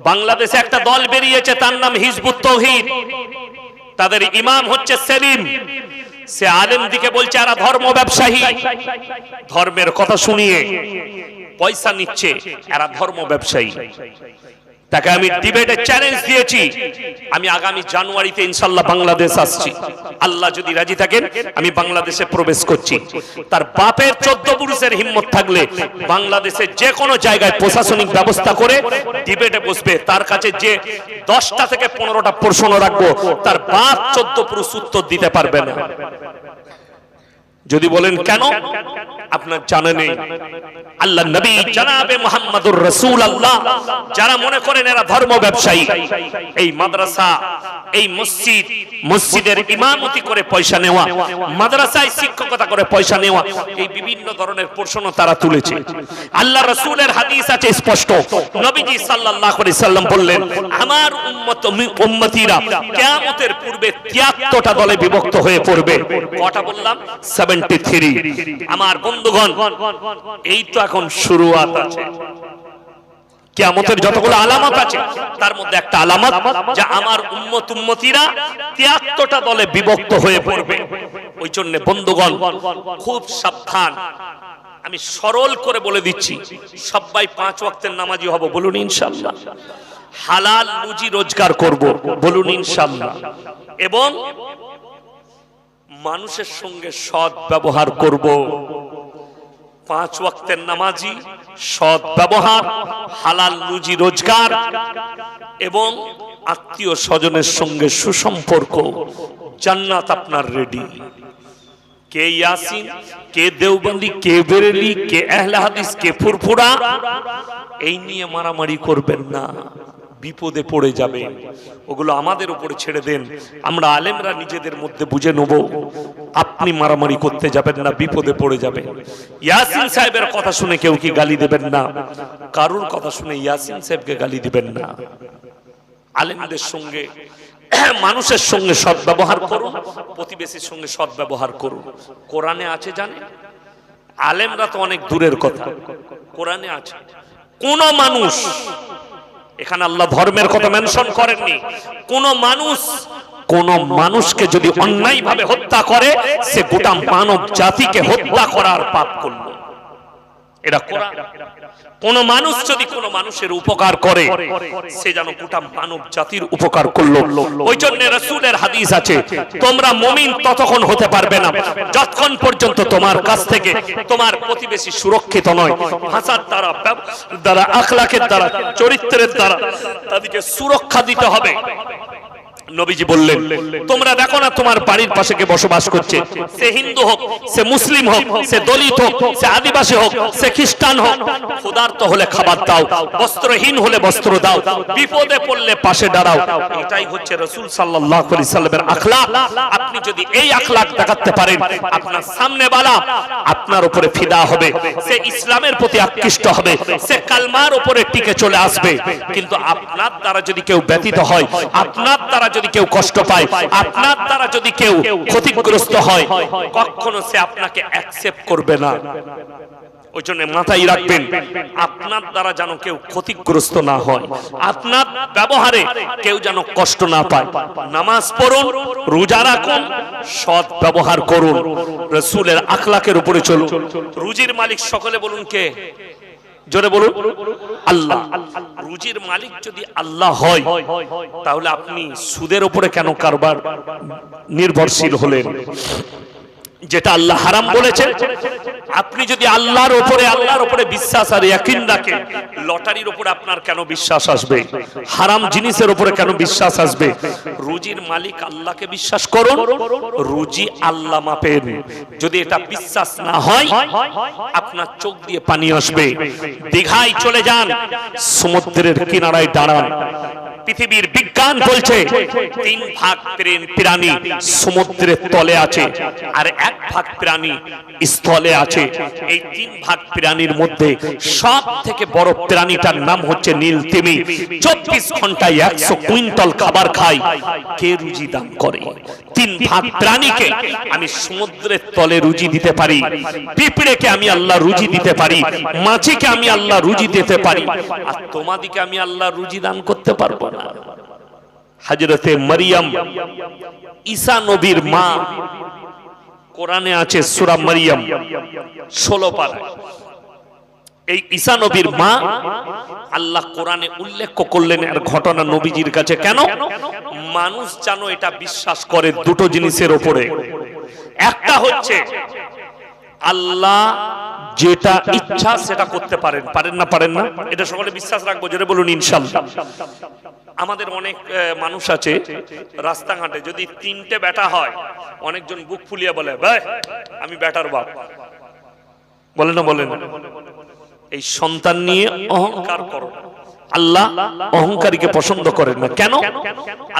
বাংলাদেশে একটা দল বেরিয়েছে, তার নাম হিজবুত তৌহিদ। তাদের ইমাম হচ্ছে সেলিম। সে আলেম দিকে বলছে এরা ধর্ম ব্যবসায়ী, ধর্মের কথা শুনিয়ে পয়সা নিচ্ছে, এরা ধর্ম ব্যবসায়ী। তাকে আমি ডিবেটে চ্যালেঞ্জ দিয়েছি, আমি আগামী জানুয়ারিতে ইনশাআল্লাহ বাংলাদেশ আসছি, আল্লাহ যদি রাজি থাকেন আমি বাংলাদেশে প্রবেশ করছি। তার বাপের 14 পুরুষের হিম্মত থাকলে বাংলাদেশে যে কোনো জায়গায় প্রশাসনিক ব্যবস্থা করে ডিবেটে বসবে। তার কাছে যে 10টা থেকে 15টা প্রশ্ন রাখবো, তার বাপ 14 পুরুষ উত্তর দিতে পারবে না। যদি বলেন কেন, আপনার জানা নেই। আল্লাহ নবী জনাবে মুহাম্মদুর রাসূলুল্লাহ যারা মনে করেন এরা ধর্ম ব্যবসায়ী, এই মাদ্রাসা, এই মসজিদ, মসজিদের ইমামতি করে পয়সা নেওয়া, মাদ্রাসায় শিক্ষকতা করে পয়সা নেওয়া, এই বিভিন্ন ধরনের প্রশ্ন তারা তুলেছে। আল্লাহ রাসূলের হাদিস আছে স্পষ্ট, নবীজি সাল্লাল্লাহু আলাইহি সাল্লাম বললেন আমার উম্মতিরা কিয়ামতের পূর্বে 73টা দলে বিভক্ত হয়ে পড়বে। কটা বললাম? 73। আমার বন্ধুগণ, এই তো এখন শুরুয়াত আছে। কিয়ামতের যতগুলো আলামত আছে তার মধ্যে একটা আলামত যে আমার উম্মতিরা 73টা দলে বিভক্ত হয়ে পড়বে। ওই জন্য বন্ধুগণ খুব সাবধান। আমি সরল করে বলে দিচ্ছি, সবাই 5 ওয়াক্তের নামাজি হব, বলুন ইনশাআল্লাহ। হালাল রুজি রোজগার করব, বলুন ইনশাআল্লাহ। এবং মানুষের সঙ্গে সৎ ব্যবহার করব। 5 ওয়াক্তের নামাজি, সৎ ব্যবহার, হালাল রুজি রোজগার এবং আত্মীয় স্বজনের সঙ্গে সুসম্পর্ক, জান্নাত আপনার রেডি। কে ইয়াসিন, কে দেওবন্দি, কে বেরেলি, কে আহলে হাদিস, কে ফুরফুরা, এই নিয়ে মারামারি করবেন না, বিপদে পড়ে যাবে। ওগুলো আমাদের উপরে ছেড়ে দেন, আমরা আলেমরা নিজেদের মধ্যে বুঝে নেব। আপনি মারামারি করতে যাবেন না, বিপদে পড়ে যাবেন। ইয়াসিন সাহেবের কথা শুনে কেউ কি গালি দেবেন না, কারুর কথা শুনে ইয়াসিন সাহেবকে গালি দিবেন না। আলেমদের সঙ্গে, মানুষের সঙ্গে সৎ ব্যবহার করুন, প্রতিবেশীর সঙ্গে সৎ ব্যবহার করুন। কোরআনে আছে জানেন, আলেমরা তো অনেক দূরের কথা, কোরআনে আছে কোন মানুষ, এখানে আল্লাহ ধর্মের কথা মেনশন করেননি, কোন মানুষকে যদি অন্যায় ভাবে হত্যা করে সে গোটা মানব জাতিকে হত্যা করার পাপ করল। এটা কোরআন। কোন মানুষ যদি কোন মানুষের উপকার করে সে যেন গোটা মানব জাতির উপকার করলো। ওই জন্য রাসূলের হাদিস আছে, তোমরা মুমিন ততক্ষণ হতে পারবে না যতক্ষণ পর্যন্ত তোমার কাছ থেকে তোমার প্রতিবেশী সুরক্ষিত নয়। ভাষার দ্বারা, আখলাকের দ্বারা, চরিত্রের দ্বারা তাদেরকে সুরক্ষা দিতে হবে। নবীজি বললেন, তোমরা দেখো না তোমার বাড়ির পাশে কে বসবাস করছে, সে হিন্দু হোক, সে মুসলিম হোক, সে দলিত হোক, সে আদিবাসী হোক, সে খ্রিস্টান হোক, ক্ষুধার্ত হলে খাবার দাও, বস্ত্রহীন হলে বস্ত্র দাও, বিপদে পড়লে পাশে দাঁড়াও। এটাই হচ্ছে রাসূল সাল্লাল্লাহু আলাইহি সাল্লামের আখলাক। আপনি যদি এই আখলাক দেখাতে পারেন, আপনার সামনে বালা আপনার উপরে ফিদা হবে, সে ইসলামের প্রতি আকৃষ্ট হবে, সে কালমার উপরে টিকে চলে আসবে। কিন্তু আপনার দ্বারা যদি কেউ ব্যতীত হয়, আপনার দ্বারা যদি কেউ কষ্ট পায়, আপনার দ্বারা যদি কেউ ক্ষতিগ্রস্ত হয়, কখনো সে আপনাকে অ্যাকসেপ্ট করবে না। ওই জন্য মাথায় রাখবেন, আপনার দ্বারা যেন কেউ ক্ষতিগ্রস্ত না হয়, আপনার ব্যবহারে কেউ যেন কষ্ট না পায়। নামাজ পড়ুন, রোজা রাখুন, সৎ ব্যবহার করুন, রাসূলের আখলাকের উপরে চলুন। রুজির মালিক সকলে বলুন কে? জোরে বলুন আল্লাহ। রুজির মালিক যদি আল্লাহ হয়, তাহলে আপনি সুদের উপরে কেন কারবার নির্ভরশীল হলেন? যেটা আল্লাহ হারাম বলেছেন, আপনি যদি আল্লাহর উপরে বিশ্বাস আর ইয়াকিন রাখেন, লটারির উপরে আপনার কেন বিশ্বাস আসবে? হারাম জিনিসের উপরে কেন বিশ্বাস আসবে? রুজির মালিক আল্লাহকে বিশ্বাস করুন, রুজি আল্লাহ মাপেন। যদি এটা বিশ্বাস না হয়, আপনার চোখ দিয়ে পানি আসবে। দীঘায় চলে যান, সমুদ্রের কিনারায় দাঁড়ান, পৃথিবীর বিজ্ঞান বলছে 3 ভাগ প্রাণী সমুদ্রের তলে আছে আর 1 ভাগ প্রাণী স্থলে আছে। এই 3 ভাগ প্রাণীর মধ্যে সব থেকে বড় প্রাণীটার নাম হচ্ছে নীল তিমি। 24 ঘন্টায় 100 কুইন্টাল খাবার খায়। কে রুজি দান করে? তিন ভাগ প্রাণীকে আমি সমুদ্রের তলে রুজি দিতে পারি, পিঁপড়েকে আমি আল্লাহ রুজি দিতে পারি, মাছিকে আমি আল্লাহ রুজি দিতে পারি, আর তোমাদিকে আমি আল্লাহ রুজি দান করতে পারবো না। হযরতে মারিয়াম ঈসা নবীর মা, কোরআনে আছে সূরা মারিয়াম 16 পারা। এই ঈসা নবীর মা আল্লাহ কোরআনে উল্লেখ করলেন এর ঘটনা নবীজির কাছে। কেন? মানুষ জানো এটা বিশ্বাস করে দুটো জিনিসের উপরে। একটা হচ্ছে আল্লাহ যেটা ইচ্ছা সেটা করতে পারেন, পারেন না? পারেন না, এটা সকলে বিশ্বাস রাখবো, জোরে বলুন ইনশাআল্লাহ। আমাদের অনেক মানুষ আছে রাস্তাঘাটে যদি তিনটে বেটা হয়, অনেকজন বুক ফুলিয়ে বলে ভাই আমি বেটার বাপ, বলে না? বলে না? এই সন্তান নিয়ে অহংকার করো। আল্লাহ অহংকারীকে পছন্দ করেন না। কেন?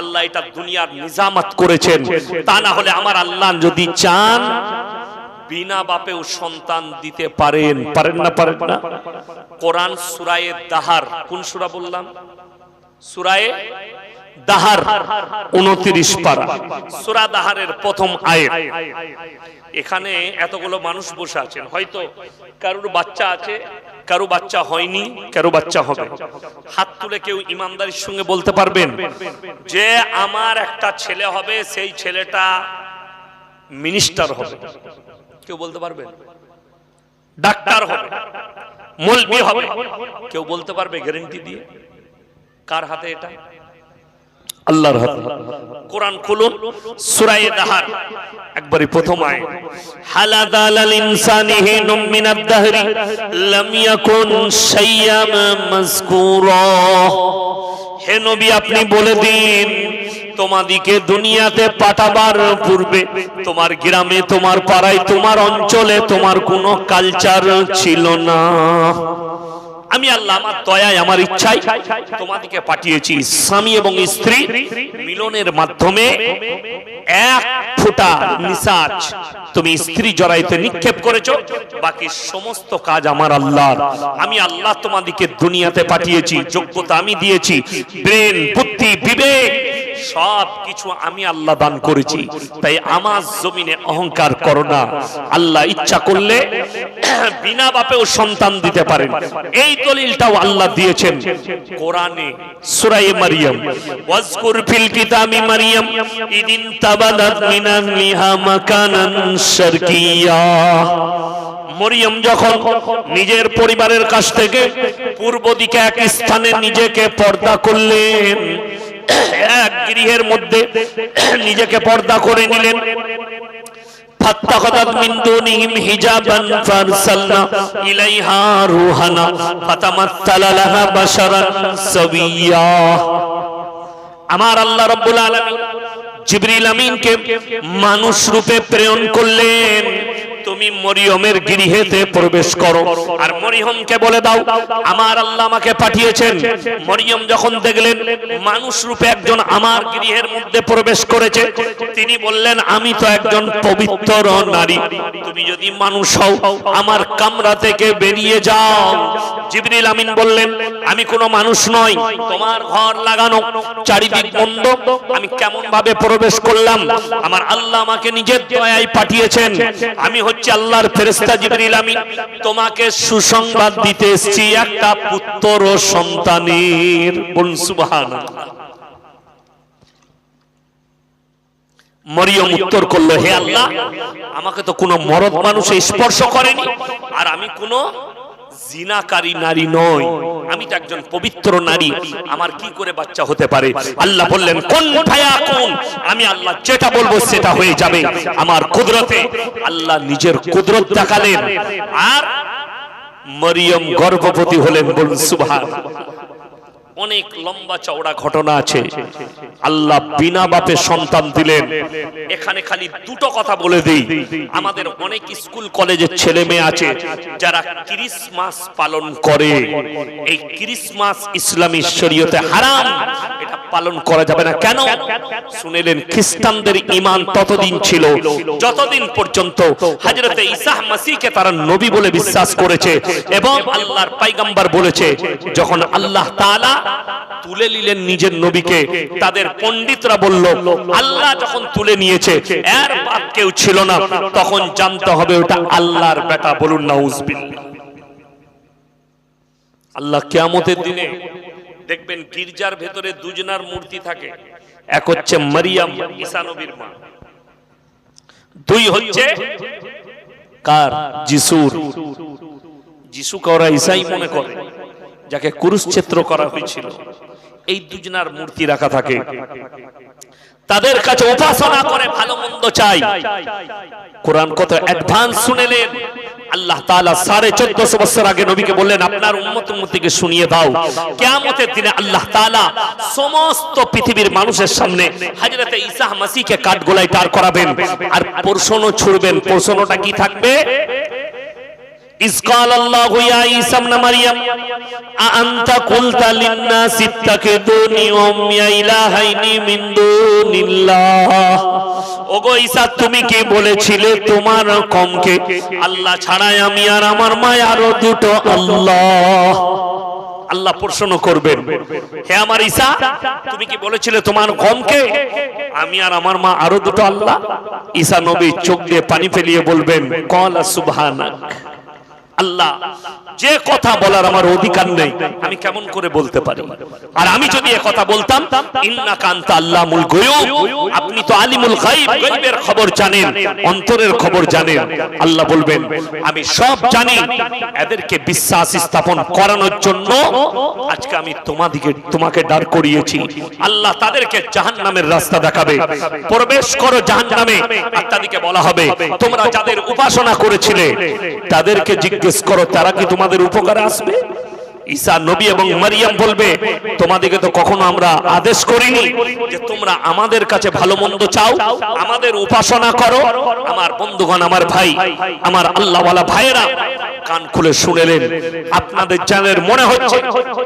আল্লাহ এটা দুনিয়ার নিজামত করেছেন। তা না হলে আমার আল্লাহ যদি চান বিনা বাপেও সন্তান দিতে পারেন। পারেন না? পারেন না? কোরআন সূরায়ে দাহার, কোন সূরা বললাম? সূরায়ে দাহার 29 পারা, সূরা দাহারের প্রথম আয়াত। এখানে এতগুলো মানুষ বসে আছেন, হয়তো কারোর বাচ্চা আছে, কারো বাচ্চা হয়নি, কারো বাচ্চা হবে। হাত তুলে কেউ ইমানদারির সঙ্গে বলতে পারবেন যে আমার একটা ছেলে হবে, সেই ছেলেটা মিনিস্টার হবে? কেউ বলতে পারবেন? ডাক্তার হবে, মৌলবি হবে? কেউ বলতে পারবে গ্যারান্টি দিয়ে? কার হাতে এটা? আল্লাহর হাতে। কোরআন খুলুন সূরায়ে দাহার একবারই প্রথম আয়াত। হালাদাল ইনসানি হিনুম মিনাদ দাহরি লাম ইয়াকুন শাইয়াম মাযকুরা। হে নবী আপনি বলে দিন তোমাদিকে দুনিয়াতে পাঠাবার পূর্বে তোমার গ্রামে, তোমার পাড়ায়, তোমার অঞ্চলে তোমার কোনো কালচার ছিল না। আমি আল্লাহ আমার দয়ায়, আমার ইচ্ছায় তোমাদিকে পাঠিয়েছি। স্বামী এবং স্ত্রী মিলনের মাধ্যমে এক ফোঁটা নিসাজ তুমি স্ত্রী জরায়ুতে নিক্ষেপ করেছো, বাকি সমস্ত কাজ আমার আল্লাহর। আমি আল্লাহ তোমাদিকে দুনিয়াতে পাঠিয়েছি, যোগ্যতা আমি দিয়েছি, ব্রেন, বুদ্ধি, বিবেক সব কিছু আমি আল্লাহ দান করেছি। তাই আমার জমিনে অহংকার করো না। আল্লাহ ইচ্ছা করলে বিনা বাপেও সন্তান দিতে পারেন। এই দলিলটাও আল্লাহ দিয়েছেন কোরআনে সূরায়ে মারিয়াম। ওয়াজকুর ফিল কিতাবি মারিয়াম ইদিন তাবাদাত মিনান লিহা মাকানান শারকিয়া। মরিয়ম যখন নিজের পরিবারের কাছ থেকে পূর্ব দিকে এক স্থানে নিজেকে পর্দা করলেন, এক গৃহের মধ্যে নিজেকে পর্দা করে নিলেন। ফাত্তাখাযাত মিন দুনিহিম হিজাবান ফারসালনা ইলাইহা রূহানা ফাতামাসসালা লাহা বাশারান সাবিয়্যা। আমার আল্লাহ রাব্বুল আলামিন জিবরিল আমিনকে মানুষ রূপে প্রেরণ করলেন, তুমি মরিয়মের গৃহেতে প্রবেশ করো আর মরিয়মকে বলে দাও আমার আল্লাহ আমাকে পাঠিয়েছেন। মরিয়ম যখন দেখলেন মানুষ রূপে একজন আমার গৃহের মধ্যে প্রবেশ করেছে, তিনি বললেন আমি তো একজন পবিত্র নারী, তুমি যদি মানুষ হও আমার কামরা থেকে বেরিয়ে যাও। জিবরিল আমিন বললেন আমি কোনো মানুষ নই, তোমার ঘর লাগানো, চারিদিক বন্ধ, আমি কেমন ভাবে প্রবেশ করলাম? আমার আল্লাহ আমাকে নিজের দয়ায় পাঠিয়েছেন, আমি হচ্ছে আল্লাহর ফেরেশতা জিবরিল আমিন, তোমাকে সুসংবাদ দিতে এসেছি একটা পুত্র সন্তানের। বলুন সুবহানাল্লাহ। মরিয়ম উত্তর করলো হে আল্লাহ, আমাকে তো কোনো মরদ মানুষ স্পর্শ করেনি, আর আমি কোনো জিনাকারী নারী নই, আমি তো একজন পবিত্র নারী, আমার কি করে বাচ্চা হতে পারে? আল্লাহ বললেন কোন ফায়াকুন, আমি আল্লাহ যেটা বলবো সেটা হয়ে যাবে আমার কুদরতে। আল্লাহ নিজের কুদরত দেখালেন আর মরিয়ম গর্ভবতী হলেন। বলুন সুবহানাল্লাহ। অনেক লম্বা চওড়া ঘটনা আছে। আল্লাহ বিনা বাপে সন্তান দিলেন। এখানে খালি দুটো কথা বলে দেই, আমাদের অনেক স্কুল কলেজের ছেলে মেয়ে আছে যারা ক্রিসমাস পালন করে। এই ক্রিসমাস ইসলামী শরীয়তে হারাম, এটা পালন করা যাবে না। কেন? শুনেলেন খ্রিস্টানদের ঈমান ততদিন ছিল যতদিন পর্যন্ত হযরতে ঈসা মসিহকে তারা নবী বলে বিশ্বাস করেছে এবং আল্লাহর পয়গম্বর বলেছে। যখন আল্লাহ তাআলা তুলে নিলেন নিজের নবীকে। তাদের পণ্ডিতরা বলল আল্লাহ যখন তুলে নিয়েছে এর বাপ কেউ ছিল না, তখন জানতে হবে ওটা আল্লাহর বেটা। বলুন নাউজুবিল্লাহ। আল্লাহ কিয়ামতের দিনে দেখবেন গির্জার ভেতরে দুজনার মূর্তি থাকে, এক হচ্ছে মারিয়াম ঈসা নবীর মা, দুই হচ্ছে কার? যিশুর। যিশুকে ওরা ঈসাই মনে করে, যাকে ক্রুশচ্ছেদ করা হয়েছিল। এই দুজনার মূর্তি রাখা থাকে, তাদের কাছে উপাসনা করে, ভালো মন্দ চাই। কোরআন কত অ্যাডভান্স শুনেলেন। আল্লাহ তাআলা 1450 বছর আগে নবীকে বললেন আপনার উম্মত উম্মতিকে শুনিয়ে দাও, কিয়ামতের দিনে আল্লাহ তাআলা সমস্ত পৃথিবীর মানুষের সামনে হযরত ঈসা মসিহকে কাঠগোলায় দাঁড় করাবেন আর প্রশ্ন ছুড়বেন। প্রশ্নটা কি থাকবে? إذ قال الله يا عيسى ابن مريم أأنت قلت للناس اتخذوني وأمي إلهين من دون الله। ওগো ঈসা, তুমি কি বলেছিলে তোমার কওমকে আল্লাহ ছাড়াই আমি আর আমার মা আরো দুটো আল্লাহ? আল্লাহ প্রশ্ন করবেন, হে আমার ঈসা, তুমি কি বলেছিলে তোমার কওমকে আমি আর আমার মা আরো দুটো আল্লাহ? ঈসা নবী চোখ দিয়ে পানি ফেলিয়ে বলবেন ক্বালা সুবহানাক। আল্লাহ, যে কথা বলার আমার অধিকার নেই আমি কেমন করে বলতে পারি? আর আমি যদি এই কথা বলতাম, ইন্নাকা আনতা আল্লামুল গায়ব, আপনি তো আলিমুল গায়ব, গায়বের খবর জানেন, অন্তরের খবর জানেন। আল্লাহ বলবেন আমি সব জানি, এদেরকে বিশ্বাস স্থাপন করানোর জন্য আজকে আমি তোমাকে দাঁড় করিয়েছি। আল্লাহ তাদেরকে জাহান্নামের রাস্তা দেখাবে, প্রবেশ করো জাহান্নামে। আর তাদেরকে বলা হবে তোমরা যাদের উপাসনা করেছিলে তাদেরকে জিজ্ঞেস করো তারা কি তোমাদের উপকারে আসবে? ঈসা নবী এবং মারিয়াম বলবে তোমাদেরকে তো কখনো আমরা আদেশ করিনি যে তোমরা আমাদের কাছে ভালো মন্দ চাও, আমাদের উপাসনা করো। আমার বন্ধুগণ, আমার ভাই, আমার আল্লাহওয়ালা ভাইয়েরা, কান খুলে শুনেলেন। আপনাদের জানের মনে হচ্ছে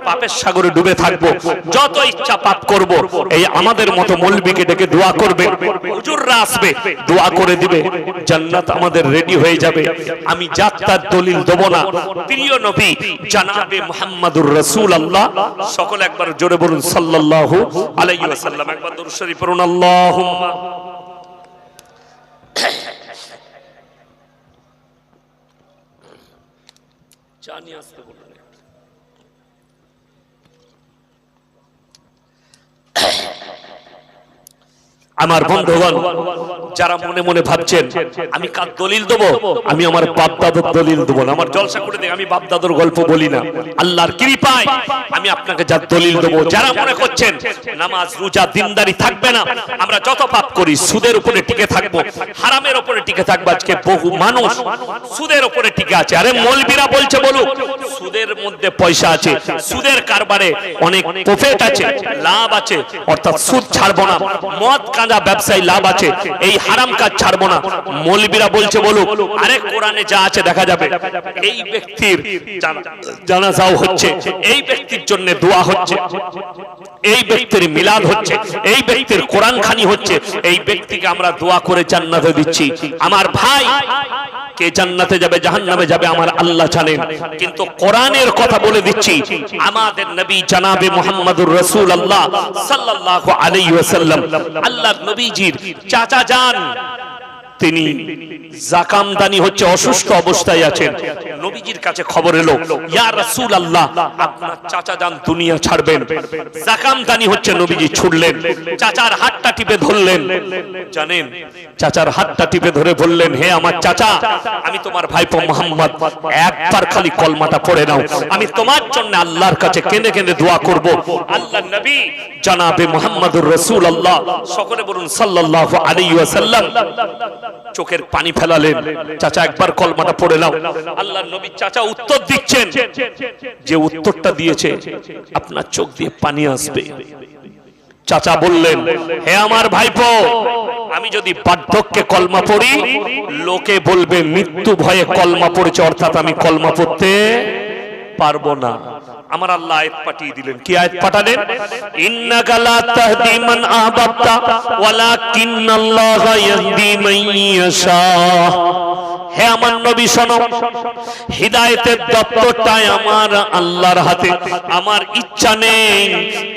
পাপের সাগরে ডুবে থাকবো, যত ইচ্ছা পাপ করব, এই আমাদের মতো মৌলবীকে ডেকে দোয়া করবে, হুজুররা আসবে দোয়া করে দিবে, জান্নাত আমাদের রেডি হয়ে যাবে। আমি যাত্রার দলিল দেব না। প্রিয় নবী জনাবে মুহাম্মদুর রাসূলুল্লাহ, সকলে একবার জোরে বলুন সাল্লাল্লাহু আলাইহি ওয়াসাল্লাম। একবার দরুদ শরীফ পড়ুন আল্লাহুম্মা। জানি আসতে বলুন। আমার বন্ধুগণ, যারা মনে মনে ভাবছেন আমি কার দলিল দেবো, আমি আমার বাপ দাদার দলিল দেবো না। আমার জলসা করে দেখ, আমি বাপ দাদার গল্প বলি না। আল্লাহর কৃপায় আমি আপনাকে যার দলিল দেবো। যারা মনে করছেন নামাজ রোজা দিনদারি থাকবে না, আমরা যত পাপ করি সুদের উপরে টিকে থাকবো, হারামের উপরে টিকে থাকবো। আজকে বহু মানুষ সুদের উপরে টিকে আছে। আরে মৌলবীরা বলছে বলুক, সুদের মধ্যে পয়সা আছে, সুদের কারবারে অনেক প্রফিট আছে, লাভ আছে, অর্থাৎ সুদ ছাড়বো না। মদ গাঁজা ব্যবসায় লাভ আছে, এই হারাম কাজ ছাড়বো না। মৌলবীরা বলছে বলুক, আরে কোরআনে যা আছে দেখা যাবে। এই ব্যক্তির জানাজাও হচ্ছে, এই ব্যক্তির জন্য দোয়া হচ্ছে, এই ব্যক্তির মিলাদ হচ্ছে, এই ব্যক্তির কোরআন খানি হচ্ছে, এই ব্যক্তিকে আমরা দোয়া করে জান্নাতে দিচ্ছি। আমার ভাই, কে জান্নাতে যাবে জাহান্নামে যাবে আমার আল্লাহ জানেন, কিন্তু কোরআনের কথা বলে দিচ্ছি। আমাদের নবী জনাবে মুহাম্মদুর রাসূলুল্লাহ সাল্লাল্লাহু আলাইহি ওয়াসাল্লাম, আল্লাহর নবীজির চাচা যান, তিনি জাকামদানি হচ্ছে, অসুস্থ অবস্থায় আছেন। নবীজির কাছে খবর এলো, ইয়া রাসূলুল্লাহ, আপনার চাচা যান দুনিয়া ছাড়বেন। জাকামদানি হচ্ছে, নবীজি ছুটলেন, চাচার হাতটা টিপে ধরলেন। জানেন, চাচার হাতটা টিপে ধরে বললেন, হে আমার চাচা, আমি তোমার ভাইপো মুহাম্মদ, একবার খালি কলমাটা পড়ে নাও, আমি তোমার জন্য আল্লাহর কাছে কেঁদে কেঁদে দোয়া করব। আল্লাহর নবী জনাবে মুহাম্মদুর রাসূলুল্লাহ, সকলে বলুন সাল্লাল্লাহু আলাইহি ওয়াসাল্লাম, চোখের পানি ফেলালেন, চাচা একবার কলমাটা পড়ে নাও। আল্লাহর নবী চাচা উত্তর দিচ্ছেন, যে উত্তরটা দিয়েছে আপনার চোখ দিয়ে পানি আসবে। চাচা বললেন, হে আমার ভাইপো, আমি যদি বার্ধক্যে কলমা পড়ি লোকে বলবে মৃত্যু ভয়ে কলমা পড়েছে, অর্থাৎ আমি কলমা পড়তে পারবো না। আমার আল্লাহ আয়াত পাঠিয়ে দিলেন। কি আয়াত পাঠালেন? ইন্নাকা লা তাহদি মান আহবাবতা ওয়ালাকিন্নাল্লাহা ইয়াহদি মান ইয়াশা। হে আমার নবী শোনো, হিদায়াতের দপ্তরটাই আমার আল্লাহর হাতে। আমার ইচ্ছা নেই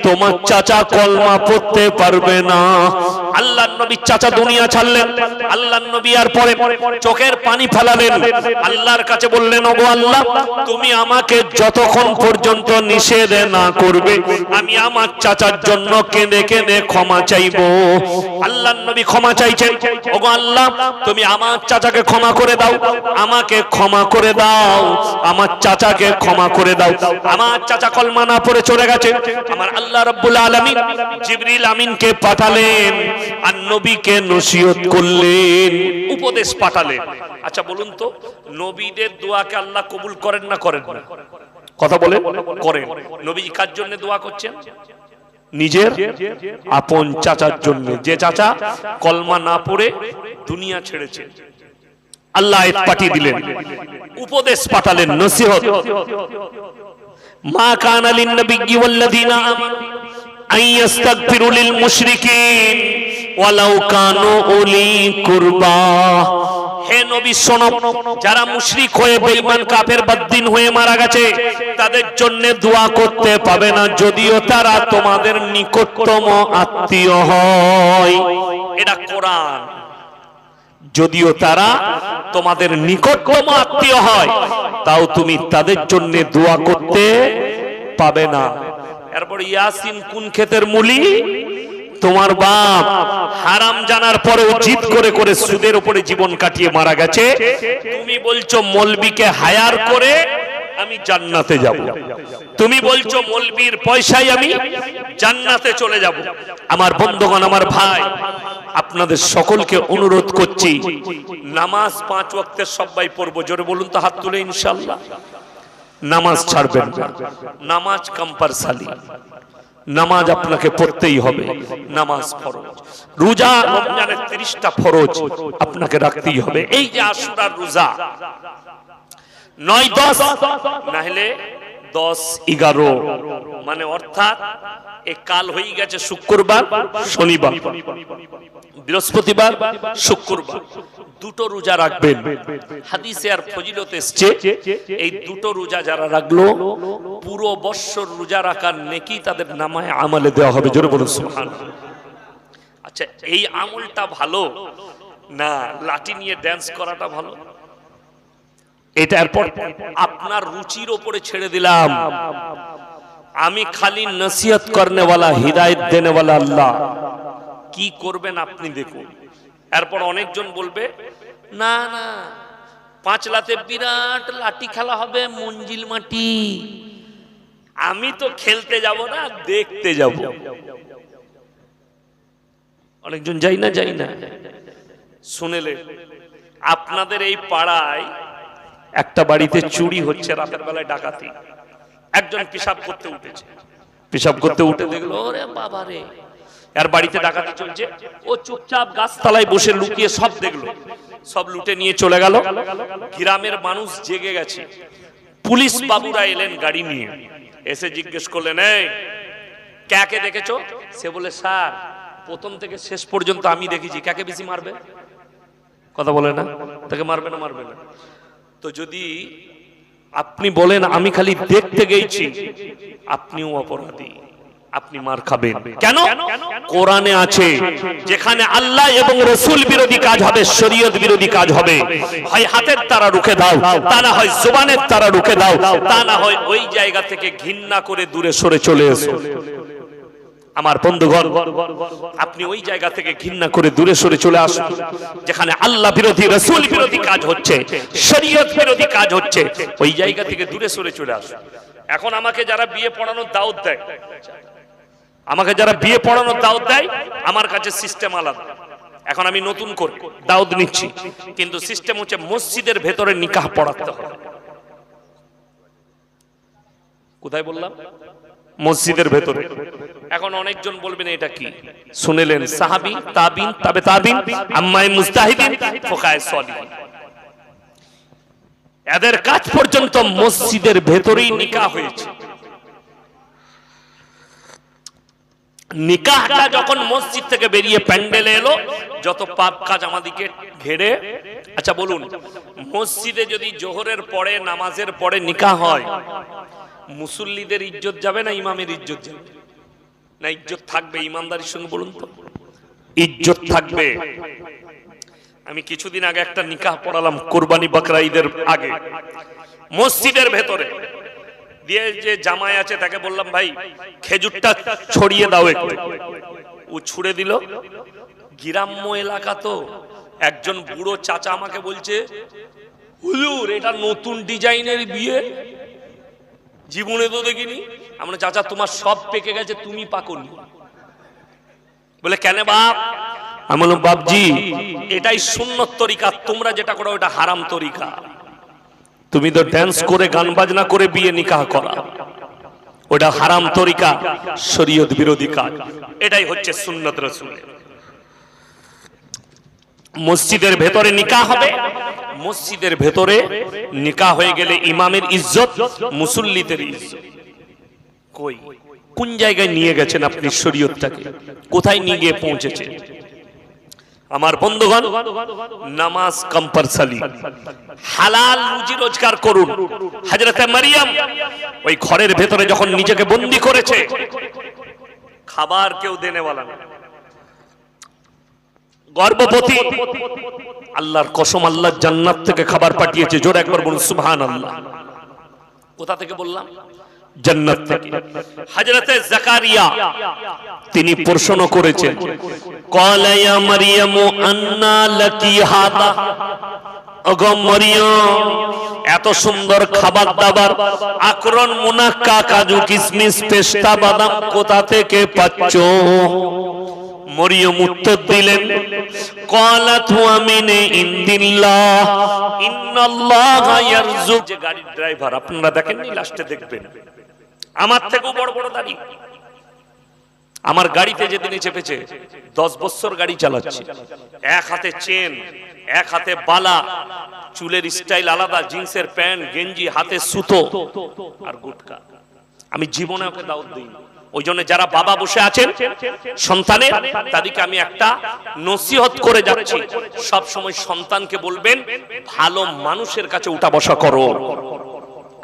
তোমার চাচা কলমা পড়তে পারবে না। আল্লাহর নবী চাচা দুনিয়া ছাড়লেন। আল্লাহর নবী আর পরে চোখের পানি ফেলালেন, আল্লাহর কাছে বললেন, ওগো আল্লাহ, তুমি আমাকে যতক্ষণ পর্যন্ত নিষেধ না করবে আমি আমার চাচার জন্য কেঁদে কেঁদে ক্ষমা চাইবো। আল্লাহর নবী ক্ষমা চাইছেন, ওগো আল্লাহ, তুমি আমার চাচাকে ক্ষমা করে দাও, আমাকে ক্ষমা করে দাও, আমার চাচাকে ক্ষমা করে দাও। আমার চাচা কলমা না পড়ে চলে গেছে। আমার আল্লাহ রাব্বুল আলামিন জিবরিল আমিনকে পাঠালেন আর নবীকে নসিহত করলেন, উপদেশ পাঠালেন। আচ্ছা বলুন তো, নবীদের দোয়াকে আল্লাহ কবুল করেন না করেন না? কথা বলেন, করেন। নবীজি কার জন্য দোয়া করছেন? নিজের আপন চাচার জন্য, যে চাচা কলমা না পড়ে দুনিয়া ছেড়েছে। আল্লাহ আয়াত পাঠিয়ে দিলেন, উপদেশ পাঠালেন, নসিহত। মা কানা লিন নবিয়্যি ওয়াল্লাযীনা আমানু আন ইস্তাগফিরু লিল মুশরিকিন ওয়ালাউ কানু উলি কুরবা। হে নবী শোনো, যারা মুশরিক হয়ে বেঈমান কাফের বাদ্দিন হয়ে মারা গেছে তাদের জন্য দোয়া করতে পাবে না, যদিও তারা তোমাদের নিকটতম আত্মীয় হয়। এটা কোরআন। যদিও তারা তোমাদের নিকটতম আত্মীয় হয় তাও তুমি তাদের জন্য দোয়া করতে পাবে না। এরপর ইয়াসিন কোন ক্ষেতের মুলি? তোমার বাপ হারাম জানার পরেও জিদ করে করে সুদের উপরে জীবন কাটিয়ে মারা গেছে, তুমি বলছো মলবিকে হায়ার করে আমি জান্নাতে যাব। তুমি বলছো মলবির পয়সায় আমি জান্নাতে চলে যাব। আমার বন্ধুগণ, আমার ভাই, আপনাদের সকলকে অনুরোধ করছি, নামাজ 5 ওয়াক্তের সবাই পড়বো। জোরে বলুন তো, হাত তুলে ইনশাআল্লাহ। নামাজ ছাড়বেন না, নামাজ কম্পালসারি, নামাজ আপনাকে পড়তেই হবে। নামাজ ফরজ, রোজা রমজানের 30টা ফরজ আপনাকে রাখতেই হবে। এই যে আশুরার রোজা 9-10 না হলে 10-11, মানে অর্থাৎ এই কাল হয়ে গেছে শুক্রবার, শনিবার, বৃহস্পতিবার, শুক্রবার, দুটো রোজা রাখবেন। হাদিসে আর ফজিলত এসেছে, এই দুটো রোজা যারা রাখলো পুরো বছর রোজা রাখার নেকি তাদের নামায় আমলে দেওয়া হবে। জোরে বলুন সুবহানাল্লাহ। আচ্ছা, এই আমলটা ভালো না লাঠি নিয়ে ড্যান্স করাটা ভালো? এটা এরপর আপনার রুচির উপরে ছেড়ে দিলাম। আমি খালি নসিহত করনে ওয়ালা, হিদায়াত দেনে ওয়ালা আল্লাহ, কি করবেন আপনি দেখুন। এরপর অনেকজন বলবে, না না 5 লাতে বিরাট লাঠি খেলা হবে, মঞ্জিল মাটি, আমি তো খেলতে যাব না, দেখতে যাব। অনেকজন যাই না শুনেলে, আপনাদের এই পাড়ায় একটা বাড়িতে চুরি হচ্ছে, রাতের বেলায় ডাকাতি। একজন পেশাব করতে উঠেছে, পেশাব করতে উঠে দেখলো, ওরে বাবা রে, আর বাড়িতে ডাকাতি চলছে। ও চুপচাপ গাছতলায় বসে লুকিয়ে সব দেখলো, সব লুটে নিয়ে চলে গেল। গ্রামের মানুষ জেগে গেছে। পুলিশ বাবুরা এলেন গাড়ি নিয়ে, এসে জিজ্ঞেস করলেন, এই কাকে দেখেছো? সে বলে, স্যার প্রথম থেকে শেষ পর্যন্ত আমি দেখেছি। কাকে বেশি মারবে? কথা বলে না, তাকে মারবে না মারবে না। তো যদি আপনি বলেন আমি খালি দেখতে গেছি, আপনিও অপরাধী, আপনি মার খাবেন। কেন? কোরআনে আছে, যেখানে আল্লাহ এবং রাসূল বিরোধী কাজ হবে, শরীয়ত বিরোধী কাজ হবে, হয় হাতের তারা রুখে দাও, তা না হয় জবানের তারা রুখে দাও, তা না হয় ওই জায়গা থেকে ঘৃণা করে দূরে সরে চলে এসো। আমার বন্ধুগণ, আপনি ওই জায়গা থেকে ঘৃণা করে দূরে সরে চলে আসুন। যেখানে আল্লাহ বিরোধী, রাসূল বিরোধী কাজ হচ্ছে, শরীয়ত বিরোধী কাজ হচ্ছে, ওই জায়গা থেকে দূরে সরে চলে আসুন। এখন আমাকে যারা বিয়ে পড়ানোর দাওয়াত দেয়, আমার কাছে সিস্টেম আলাদা। এখন আমি নতুন করে দাওয়াত নিচ্ছি, কিন্তু সিস্টেম হচ্ছে মসজিদের ভেতরে নিকাহ পড়াতে হবে। কোথায় বললাম? মসজিদের ভেতরে। এখন অনেকজন বলবেন এটা কি? শুনেলেন, সাহাবী, তাবিন, তাবে তাবিন, আম্মায়ে মুজতাহিদিন, ফুকায়ে সালিহিন, এদের কাজ পর্যন্ত মসজিদের ভেতরেই নিকাহ হয়েছে। নিকাহটা যখন মসজিদ থেকে বেরিয়ে প্যান্ডেলে এলো, যত পাপ কাজ আমাদেরকে ঘেরে আচ্ছা বলুন, মসজিদে যদি জোহরের পরে নামাজের পরে নিকাহ হয়, মুসল্লিদের ইজ্জত যাবে না ইমামের ইজ্জত যাবে? না ইজ্জত থাকবে? ইমানদারির সঙ্গে বলুন তো, ইজ্জত থাকবে। আমি কিছুদিন আগে একটা নিকাহ পড়ালাম কোরবানি বকরা ঈদের আগে, মসজিদের ভেতরে দিয়ে যে জামাই আছে তাকে বললাম ভাই খেজুরটা ছড়িয়ে দাও একটু, ও ছুড়ে দিল। গ্রাম্য এলাকা তো, একজন বুড়ো চাচা আমাকে বলছে হুজুর এটা নতুন ডিজাইনের বিয়ে, জীবনে তো দেখিনি। আমরা চাচা তোমার সব পেকে গেছে, তুমি পাকনি। বলে কেন বাপ? আমি বললাম বাপজি এটাই সুন্নত তরিকা, তোমরা যেটা করো ওটা হারাম তরিকা। তুমি তো ড্যান্স করে গান বাজনা করে বিয়ে নিকাহ করা, ওটা হারাম তরিকা, শরীয়ত বিরোধী কাজ। এটাই হচ্ছে সুন্নত রাসূলের। মসজিদের ভেতরে নিকাহ হবে, মসজিদের ভেতরে নিকাহ হয়ে গেলে ইমামের ইজ্জত, মুসল্লিদের ইজ্জত। কই কোন জায়গায় নিয়ে গেছেন আপনি শরীয়তটাকে? কোথায় নিয়ে গিয়ে পৌঁছেছেন? আমার বন্ধুগণ, নামাজ কম্পালসারি, হালাল রুজি রোজগার করুন। হযরত মারিয়াম ওই ঘরের ভেতরে যখন নিজেকে বন্দী করেছে, খাবার কেউ দেনেওয়ালা না, গর্ভবতী, আল্লাহর কসম আল্লাহ জান্নাত থেকে খাবার পাঠিয়েছে। জোরে একবার বলুন সুবহানাল্লাহ। কোথা থেকে বললাম? জান্নাত থেকে। হযরত জাকারিয়া তিনি প্রশ্ন করেছেন, ক্বালা ইয়া মারইয়াম আন্না লাকি হাদা, ওগো মারইয়াম এত সুন্দর খাবার দাবার, আকরন মুনাক্কা, কাজু কিশমিশ পেস্তা বাদাম কোথা থেকে পাচ্ছো? মরিয়ম উত্তর দিলেন, ক্বালাত হুয়া মিন ইনদিল্লাহ ইন্নাল্লাহা ইয়ারযুক। যে গাড়ির ড্রাইভার আপনারা দেখেননি, লাস্টে দেখবেন আমার থেকেও বড় বড় দাড়ি, আমার গাড়িতে যেদিনে চেপেছে 10 বছর গাড়ি চালাচ্ছে, এক হাতে চেন, এক হাতে বালা, চুলের স্টাইল আলাদা, জিন্সের প্যান্ট গেঞ্জি, হাতে সুতো আর গুটকা। আমি জীবনে ওকে দাওয়াত দিই। ওই জন্য যারা বাবা বসে আছেন সন্তানের, তাদেরকে আমি একটা নসিহত করে যাচ্ছি, সব সময় সন্তানকে বলবেন ভালো মানুষের কাছে উঠা বসা করো,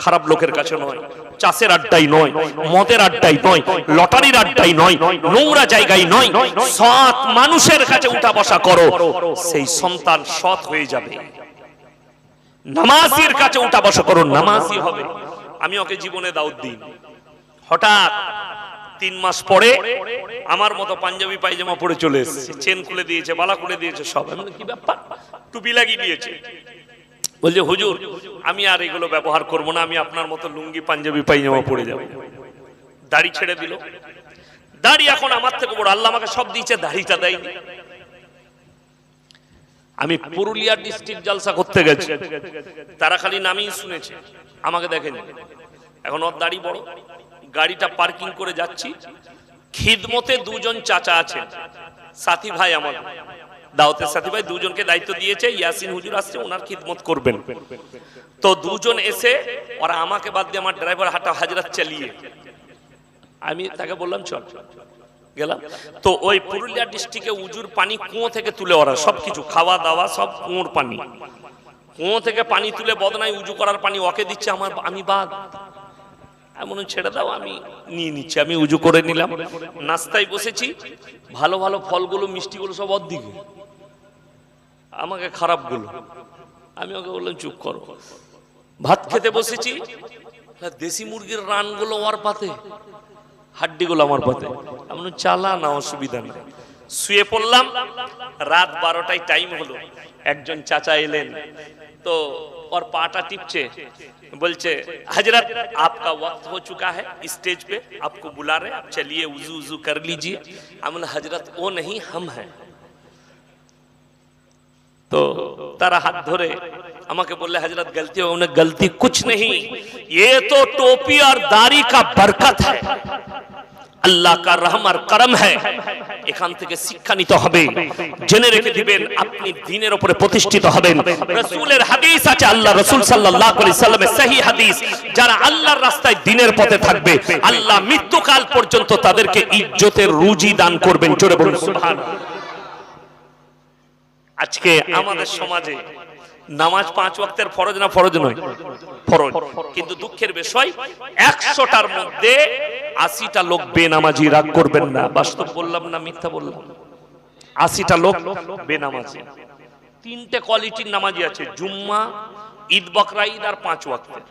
খারাপ লোকের কাছে নয়, চাষের আড্ডাই নয়, মদের আড্ডাই নয়, লটারির আড্ডাই নয়, নোংরা জায়গায় নয়, সৎ মানুষের কাছে উঠা বসা করো, সেই সন্তান সৎ হয়ে যাবে। নামাজির কাছে উঠা বসা করো, নামাজি হবে। আমি ওকে জীবনে দাওয়াত দিই। হঠাৎ 3 মাস পরে আমার মতো পাঞ্জাবি পায়জামা পরে চলে এসেছে, চেন খুলে দিয়েছে, বালা খুলে দিয়েছে, সব। আমি কি ব্যাপার? টুপি লাগিয়ে দিয়েছে। বলছে হুজুর আমি আর এগুলো ব্যবহার করব না, আমি আপনার মতো লুঙ্গি পাঞ্জাবি পায়জামা পরে যাব। দাড়ি ছেড়ে দিল। দাড়ি এখন আমার থেকে বড়, আল্লাহ আমাকে সব দিয়েছে, দাড়িটা দেয়নি। আমি পুরুলিয়া ডিস্ট্রিক্ট জলসা করতে গেছি, তারা খালি নামই শুনেছে, আমাকে দেখেনি। এখন ওর দাড়ি বড়। গাড়িটা পার্কিং করে যাচ্ছি, খিদমতে 2 জন চাচা আছেন, সাথী ভাই, আমার দাওয়াতের সাথী ভাই, 2 জনকে দায়িত্ব দিয়েছে, ইয়াসিন হুজুর আসছে, ওনার খিদমত করবেন। তো 2 জন এসে ওরা আমাকে বাদ দিয়ে আমার ড্রাইভার হাঁটা হাজরাত চালিয়ে, আমি তাকে বললাম চল, গেলাম। তো ওই পুরুলিয়া ডিস্ট্রিক্টে উজুর পানি কুয়ো থেকে তুলে, ওরা সবকিছু খাওয়া দাওয়া সব কুয়োর পানি, কুয়ো থেকে পানি তুলে বদনাই উজু করার পানি ওকে দিচ্ছে, আমি বাদ। এমন ছেড়ে দাও, আমি নিয়ে নিচ্ছি। আমি উজু করে নিলাম, নাস্তায় বসেছি, ভালো ভালো ফলগুলো মিষ্টিগুলো সব ওর দিকে, আমাকে খারাপগুলো। আমি ওকে বললাম চুপ করো। ভাত খেতে বসেছি, দেশি মুরগির রানগুলো ওর পাতে, হাড্ডিগুলো আমার পাতে। আমি চালা না, অসুবিধা নেই। শুয়ে পড়লাম। রাত 12টায় টাইম হলো, একজন চাচা এলেন, তো और पाटा टिपचे, बोलचे हजरत आपका वक्त हो चुका है, स्टेज पे आपको बुला रहे, आप चलिए वुजू वुजू कर लीजिए। हमने हजरत वो नहीं, हम हैं। तो तारा हाथ धरे আমাকে বললে हजरत गलती हो। उन्हें गलती कुछ नहीं, ये तो टोपी और दाढ़ी का बरकत है, আল্লাহ का रहम और करम है। এখান থেকে শিক্ষা নিতে হবে, জেনে রেখে দিবেন আপনি দ্বীনের উপরে প্রতিষ্ঠিত হবেন। রাসূলের হাদিস আছে, আল্লাহ রাসূল সাল্লাল্লাহু আলাইহি সাল্লামের সহিহ হাদিস, যারা আল্লাহর রাস্তায় দ্বীনের পথে থাকবে আল্লাহ মৃত্যুকাল পর্যন্ত তাদেরকে ইজ্জতের রুজি দান করবেন। জোরে বলুন সুবহানাল্লাহ। আজকে আমাদের সমাজে নামাজ 5 ওয়াক্তের ফরজ না ফরজ নয়? ফরজ। কিন্তু দুঃখের বিষয় 100টার মধ্যে 80টা লোক বেনামাজি। রাগ করবেন না, বাস্তব বললাম না মিথ্যা বললাম? 80টা লোক বেনামাজি। 3টে কোয়ালিটির নামাজি আছে, জুম্মা, ঈদ, বকরা ঈদ আর 5 ওয়াক্তের।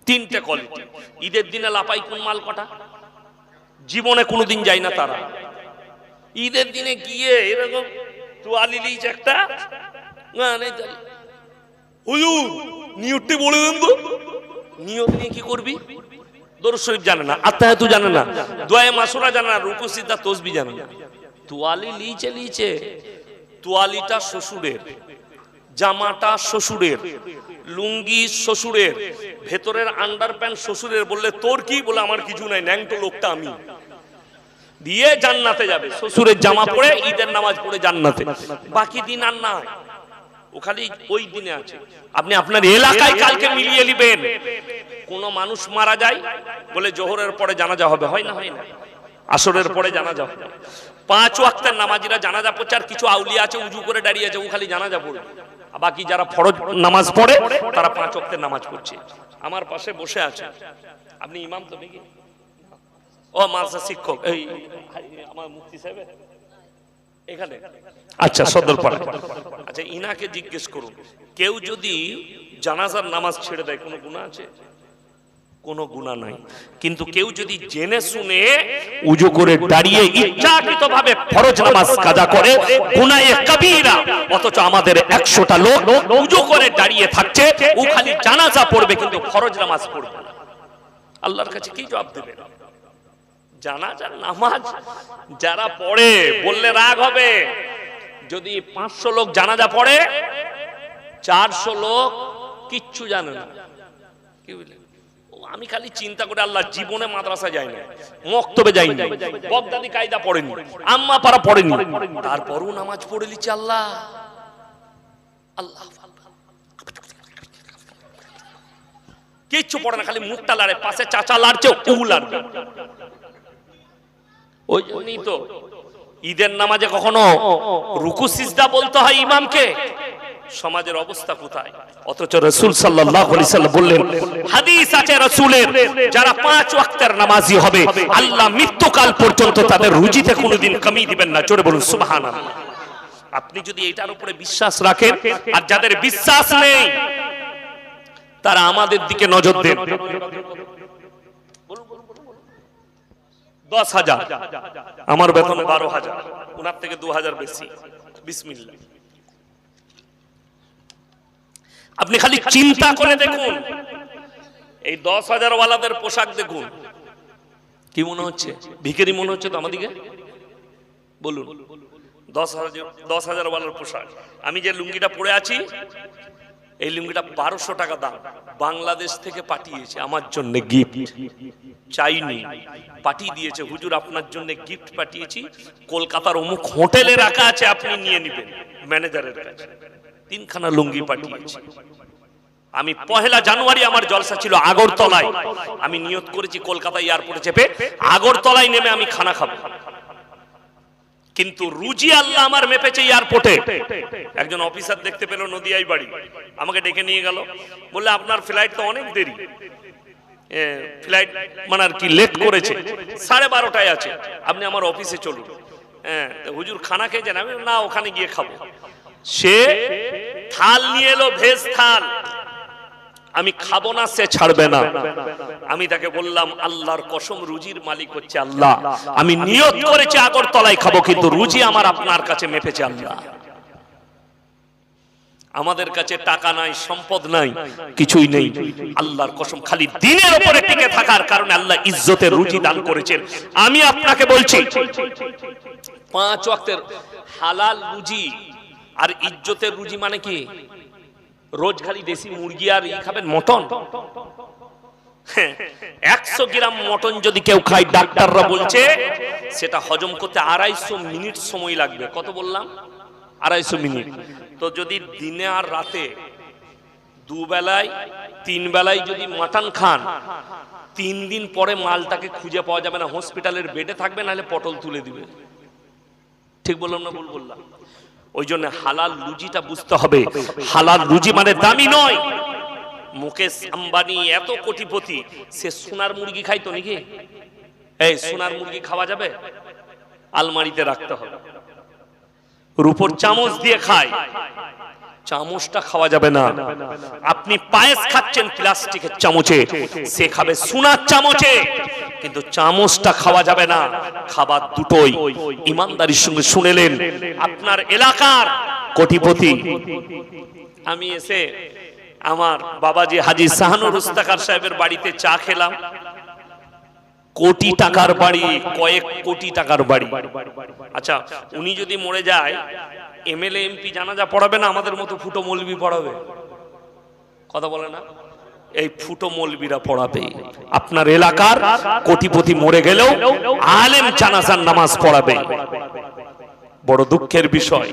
3টে কোয়ালিটি। ঈদের দিনে লাপাই কোন মাল কটা জীবনে কোনোদিন যায় না তারা। ঈদের দিনে গিয়ে এরকম তোয়ালি লিজ একটা হুজুর নিয়তটি বলে দেন তো। নিয়ত নিয়ে কি করবি? দরুদ শরীফ জানে না, আত্তাহিয়াতু জানে না, দোয়া মাসুরা জানে না, রুকু সিজদা তাসবিহ জানে না। তোয়ালি লিচে তোয়ালিটা শ্বশুরের, জামাটা শ্বশুরের, লুঙ্গি শ্বশুরের, ভেতরের আন্ডারপ্যান্ট শ্বশুরের। বললে তোর কি? বলে আমার কিছু নাই, ন্যাংটো লোকটা আমি। দিয়ে জান্নাতে যাবে, শ্বশুরের জামা পরে ঈদের নামাজ পড়ে জান্নাতে। বাকি দিন আর না, ও খালি ওই দিনে আছে। আপনি আপনার এলাকায় কালকে মিলিয়ে নেবেন। কোন মানুষ মারা যায় বলে জোহরের পরে জানাজা হবে, হয় না? হয় না? আসরের পরে জানাজা হবে। 5 ওয়াক্তের নামাজিরা জানাজা পড়ছে, আর কিছু আউলিয়া আছে উজু করে দাঁড়িয়ে আছে, ও খালি জানাজা পড়বে। বাকি যারা ফরজ নামাজ পড়ে তারা 5 ওয়াক্তের নামাজ পড়ছে। আমার পাশে বসে আছে, আপনি ইমাম তো নাকি? ও মাদ্রাসা শিক্ষক, এই আমার মুফতি সাহেব এখানে। আচ্ছা, সদরপাড়া। আচ্ছা, ইনাকে জিজ্ঞেস করুন, কেউ যদি জানাজার নামাজ ছেড়ে দেয় কোনো গুনাহ আছে? কোনো গুনাহ নাই। কিন্তু কেউ যদি জেনে শুনে উজু করে দাঁড়িয়ে ইচ্ছাকৃতভাবে ফরজ নামাজ কাজা করে, গুনাহে কবিরা। অথচ আমাদের 100টা লোক উজু করে দাঁড়িয়ে থাকছে, ও খালি জানাজা পড়বে কিন্তু ফরজ নামাজ পড়বে না। আল্লাহর কাছে কি জবাব দেবে? জানাজার নামাজ যারা পড়ে বললে রাগ হবে। যদি 500 লোক জানাজা পড়ে, 400 লোক কিচ্ছু জানে না। কি বুঝলেন? আমি খালি চিন্তা করে, আল্লাহ জীবনে মাদ্রাসা যাই না, মক্তবে যাইনি, বগদাদি কায়দা পড়েনি, আম্মা পাড়া পড়েনি, তারপরও নামাজ পড়ে লিচ্ছে। আল্লাহ আল্লাহ কিচ্ছু পড়ে না, খালি মুখটা লাড়ে, পাশে চাচা লাড়ছে, ও লাড়বে। ওই জন্যই তো ঈদের নামাজে কখনো রুকু সিজদা বলতে হয় ইমামকে। সমাজের অবস্থা কোথায়? অথচ রাসূল সাল্লাল্লাহু আলাইহি ওয়াসাল্লাম বললেন, হাদিস আছে রাসূলের, যারা 5 ওয়াক্তের নামাজি হবে আল্লাহ মৃত্যুকাল পর্যন্ত তাদের রুজিতে কোনোদিন কমি দিবেন না। জোরে বলুন সুবহানাল্লাহ। আপনি যদি এটার উপরে বিশ্বাস রাখেন, আর যাদের বিশ্বাস নেই তারা আমাদের দিকে নজর দেন। 10,000, আমার বেতন 12,000, ওনার থেকে 2,000 বেশি। বিসমিল্লাহ। আপনি খালি চিন্তা করে দেখুন, এই 10,000 ওয়ালাদের পোশাক দেখুন, কি মনে হচ্ছে? ভিখারি মনে হচ্ছে তো আমাদিকে? বলুন, 10,000 ওয়ালার পোশাক। আমি যে লুঙ্গিটা পরে আছি, এই লুঙ্গিটা 1200 টাকা দাম। বাংলাদেশ থেকে পাঠিয়েছে আমার জন্য গিফট, চাইনি, পাঠিয়ে দিয়েছে। হুজুর আপনার জন্য গিফট পাঠিয়েছি, কলকাতার অমুক হোটেলে রাখা আছে, আপনি নিয়ে নেবেন। ম্যানেজারের কাছে 3খানা লুঙ্গি পাঠিয়েছি। আমি 1 জানুয়ারি আমার জলসা ছিল আগরতলায়। আমি নিয়ত করেছি কলকাতা এয়ারপোর্টে চেপে আগরতলায় নেমে আমি খানা খাবো। কিন্তু রুজি আল্লাহ আমার মেপেছে এয়ারপোর্টে। একজন অফিসার দেখতে পেল, নদিয়ায় বাড়ি, আমাকে ডেকে নিয়ে গেল। বললে আপনার ফ্লাইট তো অনেক দেরি, ফ্লাইট মানে আর কি লেট করেছে, 12:30টায় আছে, আপনি আমার অফিসে চলুন। হ্যাঁ, হুজুর খানা খেয়েছেন? আমি না, ওখানে গিয়ে খাবো। সে থাল নিয়ে এলো, ভেজ থাল। আমি খাবো না, সে ছাড়বে না। আমি তাকে বললাম, আল্লাহর কসম, রুজির মালিক হচ্ছে আল্লাহ। আমি নিয়ত করেছি আগরতলায় খাবো, কিন্তু রুজি আমার আপনার কাছে মেপেছে আল্লাহ। আমাদের কাছে টাকা নাই, সম্পদ নাই, কিছুই নেই। আল্লাহর কসম, খালি দ্বীনের উপরে টিকে থাকার কারণে আল্লাহ ইজ্জতের রুজি দান করেছেন। আমি আপনাকে বলছি, 5 ওয়াক্তের হালাল রুজি আর ইজ্জতের রুজি মানে কি? রোজ খালি দেশি মুরগি আর খাবেন মটন? 100 গ্রাম মটন যদি কেউ খায়, ডাক্তাররা বলছে সেটা হজম করতে 250 মিনিট সময় লাগবে। কত বললাম? 250 মিনিট। তো যদি দিনে আর রাতে 2 বেলায় 3 বেলায় যদি মাটন খান, 3 দিন পরে মালটাকে খুঁজে পাওয়া যাবে না, হসপিটালের বেডে থাকবে, নাহলে পটল তুলে দিবে। ঠিক বললাম না ভুল বললাম? ওই জন্য হালাল রুজিটা বুঝতে হবে। হালাল রুজি মানে দামি নয়। মুকেশ আম্বানি এত কোটিপতি, সে সোনার মুরগি খাইতো নাকি? এই সোনার মুরগি খাওয়া যাবে? আলমারিতে রাখতে হবে। রূপোর চামচ দিয়ে খায়, চামচটা খাওয়া যাবে না। আপনি পায়েস খাচ্ছেন প্লাস্টিকের চামচে, সে খাবে সোনার চামচে, কিন্তু চামচটা খাওয়া যাবে না। খাবার দুটোই ইমানদারির সঙ্গে শুনেলেন। আপনার এলাকার কোটিপতি, আমি এসে আমার বাবাজি হাজী শাহানুর ইস্তাকার সাহেবের বাড়িতে চা খেলাম। কোটি টাকার বাড়ি, কয়েক কোটি টাকার বাড়ি। আচ্ছা, উনি যদি মরে যায়, এমএলএ এমপি জানাজা পড়াবে না আমাদের মতো ফুটো মৌলবি পড়াবে? কথা বলে না? এই ফুটো মৌলবিরা পড়াবে। আপনার এলাকার কোটিপতি মরে গেলেও আলেম জানাজার নামাজ পড়াবে। বড় দুঃখের বিষয়।